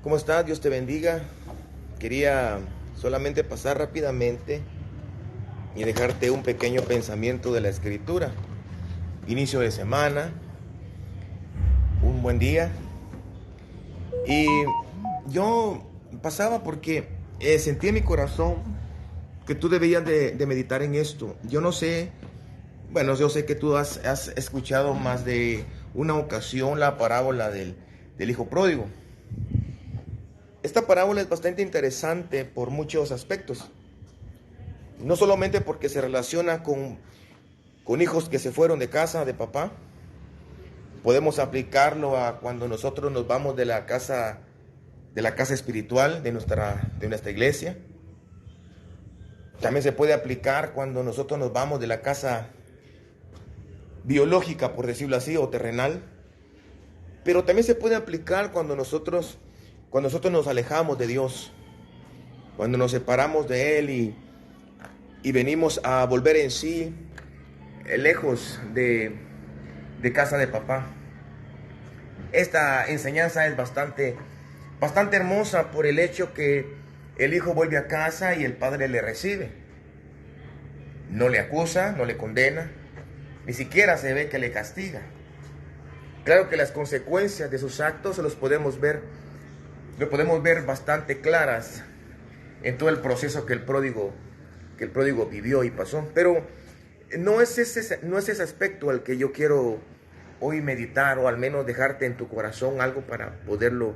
¿Cómo estás? Dios te bendiga. Quería solamente pasar rápidamente y dejarte un pequeño pensamiento de la escritura. Inicio de semana, un buen día. Y yo pasaba porque sentí en mi corazón que tú debías de meditar en esto. Yo no sé, bueno, yo sé que tú has escuchado más de una ocasión la parábola del hijo pródigo. Esta parábola es bastante interesante por muchos aspectos. No solamente porque se relaciona con hijos que se fueron de casa de papá, podemos aplicarlo a cuando nosotros nos vamos de la casa espiritual de nuestra iglesia. También se puede aplicar cuando nosotros nos vamos de la casa biológica, por decirlo así, o terrenal. Pero también se puede aplicar cuando nosotros nos alejamos de Dios, cuando nos separamos de Él y venimos a volver en sí, lejos de casa de papá. Esta enseñanza es bastante hermosa por el hecho que el hijo vuelve a casa y el padre le recibe. No le acusa, no le condena, ni siquiera se ve que le castiga. Claro que las consecuencias de sus actos lo podemos ver bastante claras en todo el proceso que el pródigo vivió y pasó. Pero no es ese aspecto al que yo quiero hoy meditar, o al menos dejarte en tu corazón algo para poderlo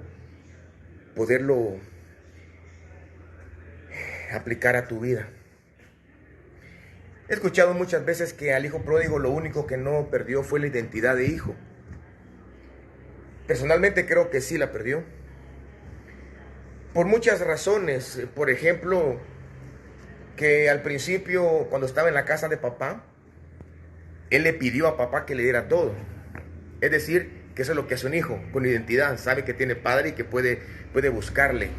aplicar a tu vida. He escuchado muchas veces que al hijo pródigo lo único que no perdió fue la identidad de hijo. Personalmente creo que sí la perdió. Por muchas razones. Por ejemplo, que al principio, cuando estaba en la casa de papá, él le pidió a papá que le diera todo. Es decir, que eso es lo que hace un hijo, con identidad. Sabe que tiene padre y que puede buscarle.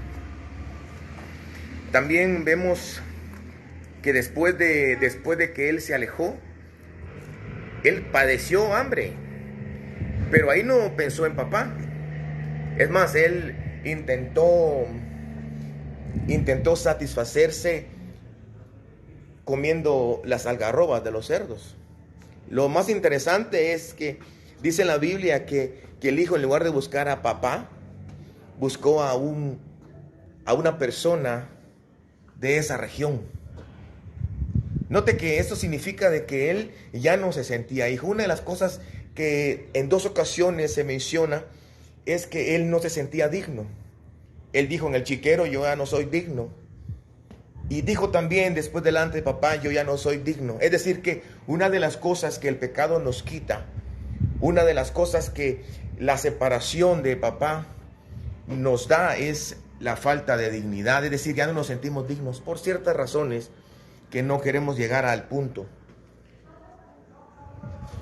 También vemos que después de que él se alejó, él padeció hambre. Pero ahí no pensó en papá. Es más, él intentó satisfacerse comiendo las algarrobas de los cerdos. Lo más interesante es que dice en la Biblia que el hijo, en lugar de buscar a papá, buscó a una persona de esa región. Note que esto significa de que él ya no se sentía hijo. Una de las cosas que en 2 ocasiones se menciona es que él no se sentía digno. Él dijo en el chiquero: yo ya no soy digno. Y dijo también después delante de papá: yo ya no soy digno. Es decir, que una de las cosas que el pecado nos quita, una de las cosas que la separación de papá nos da, es la falta de dignidad. Es decir, ya no nos sentimos dignos por ciertas razones que no queremos llegar al punto.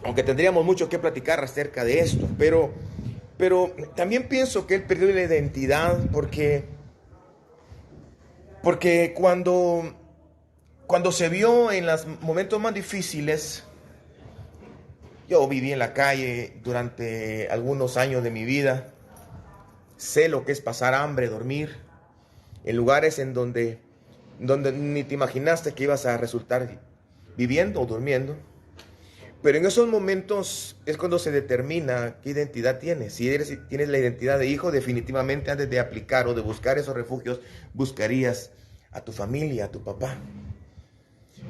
Aunque tendríamos mucho que platicar acerca de esto. Pero también pienso que él perdió la identidad porque cuando se vio en los momentos más difíciles. Yo viví en la calle durante algunos años de mi vida. Sé lo que es pasar hambre, dormir en lugares en donde ni te imaginaste que ibas a resultar viviendo o durmiendo. Pero en esos momentos es cuando se determina qué identidad tienes. Si tienes la identidad de hijo, definitivamente antes de aplicar o de buscar esos refugios, buscarías a tu familia, a tu papá.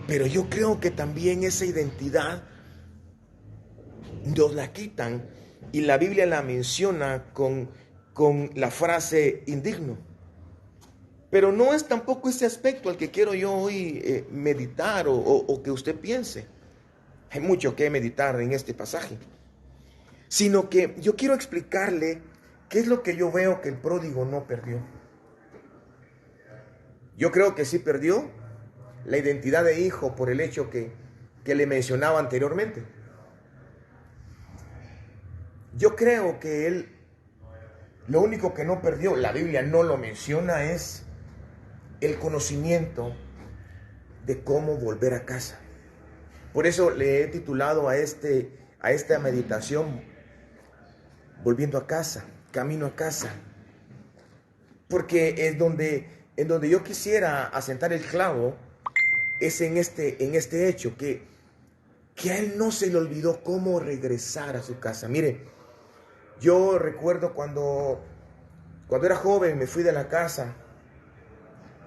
Pero yo creo que también esa identidad nos la quitan, y la Biblia la menciona con la frase indigno. Pero no es tampoco ese aspecto al que quiero yo hoy meditar o que usted piense. Hay mucho que meditar en este pasaje. Sino que yo quiero explicarle qué es lo que yo veo que el pródigo no perdió. Yo creo que sí perdió la identidad de hijo por el hecho que le mencionaba anteriormente. Yo creo que él, lo único que no perdió, la Biblia no lo menciona, es el conocimiento de cómo volver a casa. Por eso le he titulado a esta meditación: volviendo a casa, camino a casa. Porque en donde yo quisiera asentar el clavo es en este hecho, que a él no se le olvidó cómo regresar a su casa. Mire, yo recuerdo cuando era joven me fui de la casa.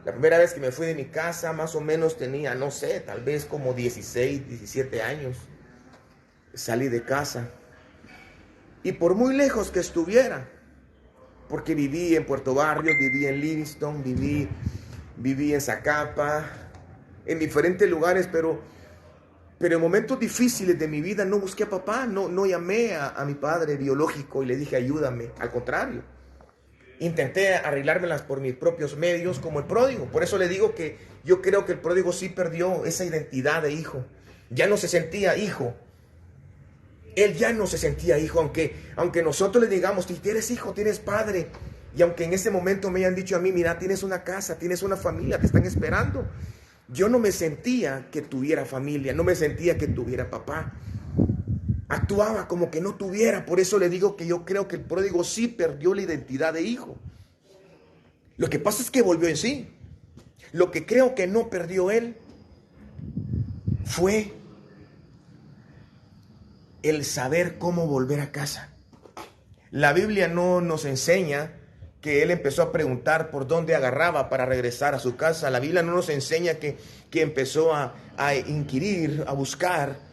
La primera vez que me fui de mi casa más o menos tenía, no sé, tal vez como 16, 17 años. Salí de casa. Y por muy lejos que estuviera, porque viví en Puerto Barrios, viví en Livingston, viví en Zacapa, en diferentes lugares, pero en momentos difíciles de mi vida no busqué a papá, no llamé a mi padre biológico y le dije ayúdame, al contrario. Intenté arreglármelas por mis propios medios como el pródigo. Por eso le digo que yo creo que el pródigo sí perdió esa identidad de hijo. Ya no se sentía hijo. Él ya no se sentía hijo, aunque nosotros le digamos, si eres hijo, tienes padre. Y aunque en ese momento me hayan dicho a mí, mira, tienes una casa, tienes una familia, te están esperando. Yo no me sentía que tuviera familia, no me sentía que tuviera papá. Actuaba como que no tuviera. Por eso le digo que yo creo que el pródigo sí perdió la identidad de hijo. Lo que pasa es que volvió en sí. Lo que creo que no perdió él fue el saber cómo volver a casa. La Biblia no nos enseña que él empezó a preguntar por dónde agarraba para regresar a su casa. La Biblia no nos enseña que empezó a inquirir, a buscar,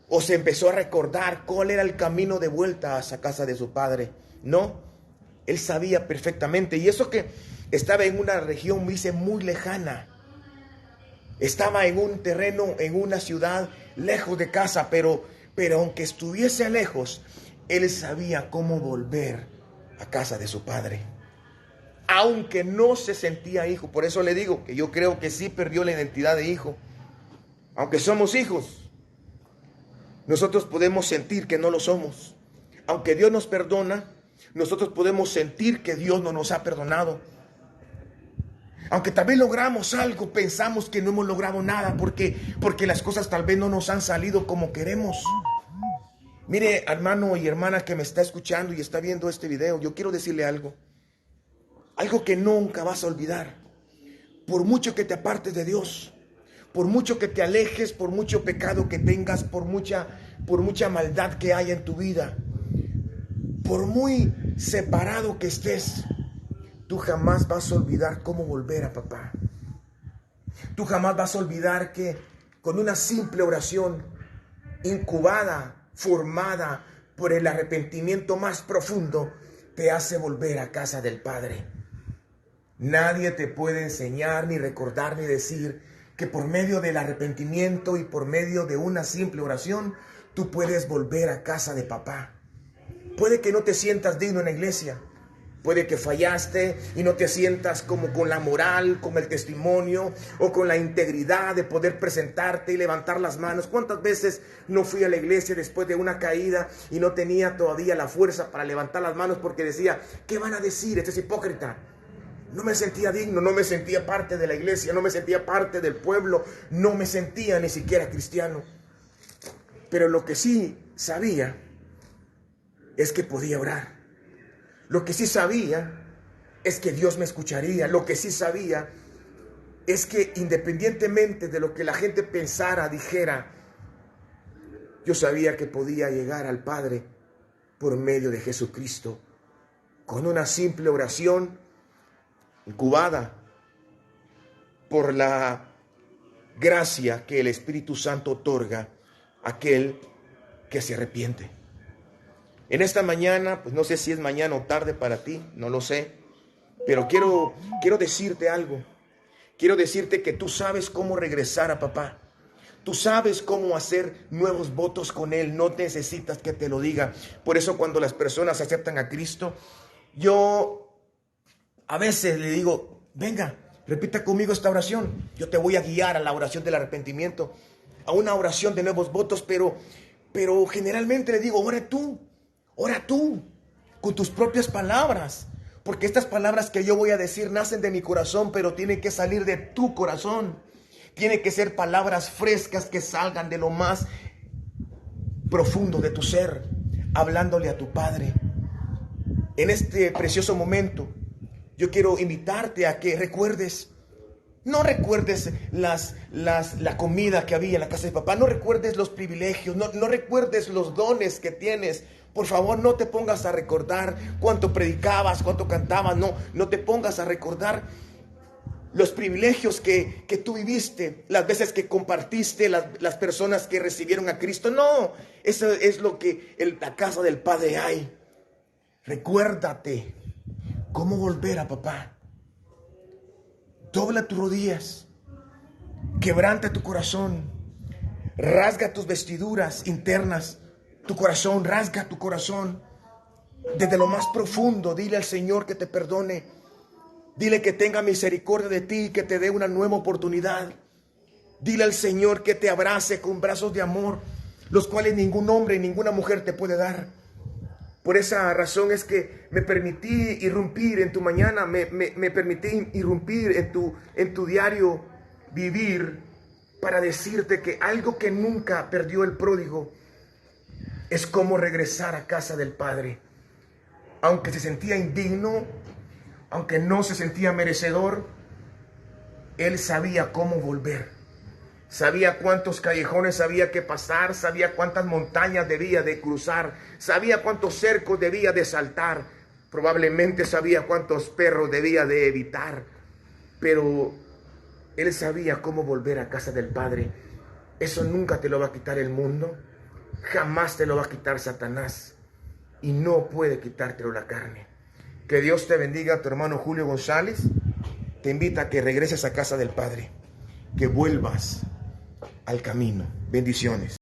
o se empezó a recordar cuál era el camino de vuelta a esa casa de su padre. No, él sabía perfectamente. Y eso que estaba en una región, dice, muy lejana. Estaba en un terreno, en una ciudad, lejos de casa, pero aunque estuviese lejos, él sabía cómo volver a casa de su padre. Aunque no se sentía hijo. Por eso le digo que yo creo que sí perdió la identidad de hijo. Aunque somos hijos, nosotros podemos sentir que no lo somos. Aunque Dios nos perdona, nosotros podemos sentir que Dios no nos ha perdonado. Aunque tal vez logramos algo, pensamos que no hemos logrado nada porque las cosas tal vez no nos han salido como queremos. Mire, hermano y hermana que me está escuchando y está viendo este video, yo quiero decirle algo. Algo que nunca vas a olvidar. Por mucho que te apartes de Dios, por mucho que te alejes, por mucho pecado que tengas, por mucha maldad que haya en tu vida, por muy separado que estés, tú jamás vas a olvidar cómo volver a papá. Tú jamás vas a olvidar que con una simple oración, incubada, formada por el arrepentimiento más profundo, te hace volver a casa del Padre. Nadie te puede enseñar, ni recordar, ni decir que por medio del arrepentimiento y por medio de una simple oración, tú puedes volver a casa de papá. Puede que no te sientas digno en la iglesia. Puede que fallaste y no te sientas como con la moral, con el testimonio o con la integridad de poder presentarte y levantar las manos. ¿Cuántas veces no fui a la iglesia después de una caída y no tenía todavía la fuerza para levantar las manos porque decía, ¿qué van a decir? Este es hipócrita. No me sentía digno, no me sentía parte de la iglesia, no me sentía parte del pueblo, no me sentía ni siquiera cristiano. Pero lo que sí sabía es que podía orar. Lo que sí sabía es que Dios me escucharía. Lo que sí sabía es que independientemente de lo que la gente pensara, dijera, yo sabía que podía llegar al Padre por medio de Jesucristo, con una simple oración incubada por la gracia que el Espíritu Santo otorga a aquel que se arrepiente. En esta mañana, pues no sé si es mañana o tarde para ti, no lo sé, pero quiero decirte algo. Quiero decirte que tú sabes cómo regresar a papá. Tú sabes cómo hacer nuevos votos con Él, no necesitas que te lo diga. Por eso cuando las personas aceptan a Cristo, yo a veces le digo, venga, repita conmigo esta oración. Yo te voy a guiar a la oración del arrepentimiento, a una oración de nuevos votos, pero generalmente le digo, ora tú, con tus propias palabras. Porque estas palabras que yo voy a decir nacen de mi corazón, pero tienen que salir de tu corazón. Tienen que ser palabras frescas que salgan de lo más profundo de tu ser, hablándole a tu Padre. En este precioso momento, yo quiero invitarte a que recuerdes. No recuerdes la comida que había en la casa de papá. No recuerdes los privilegios. No recuerdes los dones que tienes. Por favor, no te pongas a recordar cuánto predicabas, cuánto cantabas. No te pongas a recordar los privilegios que tú viviste, las veces que compartiste, las personas que recibieron a Cristo. No, eso es lo que en la casa del Padre hay. Recuérdate cómo volver a papá. Dobla tus rodillas, quebranta tu corazón, rasga tus vestiduras internas, tu corazón, rasga tu corazón. Desde lo más profundo, dile al Señor que te perdone. Dile que tenga misericordia de ti, que te dé una nueva oportunidad. Dile al Señor que te abrace con brazos de amor, los cuales ningún hombre y ninguna mujer te puede dar. Por esa razón es que me permití irrumpir en tu mañana, me permití irrumpir en tu diario vivir para decirte que algo que nunca perdió el pródigo es cómo regresar a casa del Padre. Aunque se sentía indigno, aunque no se sentía merecedor, él sabía cómo volver. Sabía cuántos callejones había que pasar, sabía cuántas montañas debía de cruzar, sabía cuántos cercos debía de saltar, probablemente sabía cuántos perros debía de evitar, pero él sabía cómo volver a casa del Padre. Eso nunca te lo va a quitar el mundo, jamás te lo va a quitar Satanás, y no puede quitártelo la carne. Que Dios te bendiga, tu hermano Julio González. Te invita a que regreses a casa del Padre, que vuelvas al camino. Bendiciones.